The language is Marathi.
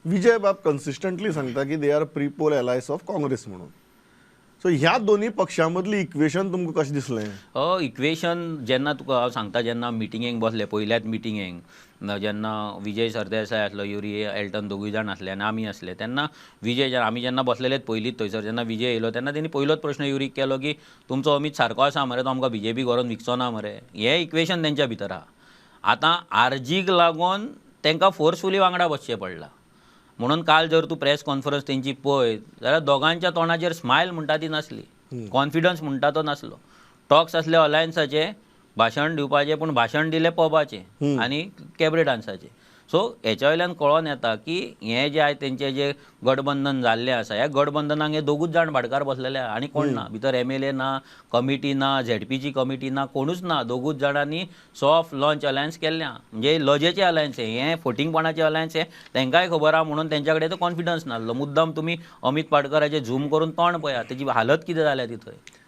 विजय बाब कन्सिस्टंटली सांगता की they are pre poll alliance of Congress म्हणून. सो ह्या दोन्ही पक्षांमधली इक्वेशन तुमकां कशें दिसलें? इक्वेशन जेन्ना तुका हांव सांगता, जेन्ना मिटिंगेक बसले पयल्याच मिटिंगेक, जेन्ना विजय सरदेसाय आसलो, युरी एल्टन दोगूय जाण आसले आनी आमी आसले, तेन्ना विजय आमी जेन्ना बसलेलेच पयलींच थंयसर, जेन्ना विजय येयलो तेन्ना तेणी पयलोच प्रश्न युरीक केलो की तुमचो अमीत सारको आसा मरे, तो आमकां बीजेपी व्हरून विकचो ना मरे. हें इक्वेशन तेंच्या भितर आहा. आतां आरजीक लागून तांकां फोर्सफुली वांगडा बसचें पडलां. म्हणून काल जर तूं प्रेस कॉन्फरन्स तेंची पळयत जाल्यार दोगांच्या तोंडाचेर स्मायल म्हणटा ती नासली, कॉन्फिडन्स म्हणटा तो नासलो. टॉक्स आसले अलायन्साचे, भाशण दिवपाचें, पूण भाशण दिलें पबाचें आनी कॅबरे डान्साचें. सो हेच्या वयल्यान कळोन येता की हें जें आयज तेंचें जें गठबंधन जाल्लें आसा, ह्या गठबंधनाक हे दोगूच जाण भाटकार बसलेले आहा आनी कोण ना भितर. MLA ना, कमिटी ना, झेडपीची कमिटी ना, कोणूच ना. दोगूच जाणांनी सॉफ्ट लॉन्च अलायन्स केल्लें आहा. म्हणजे लजेचें अलायन्स हें फोटिंगपणाचें अलायन्स हें तेंकांय खबर आहा, म्हणून तेंच्या कडेन तो कॉन्फिडन्स नासलो. मुद्दाम तुमी अमीत पाटकराचें झूम करून तोंड पळयात, तेजी हालत कितें जाल्या ती थंय.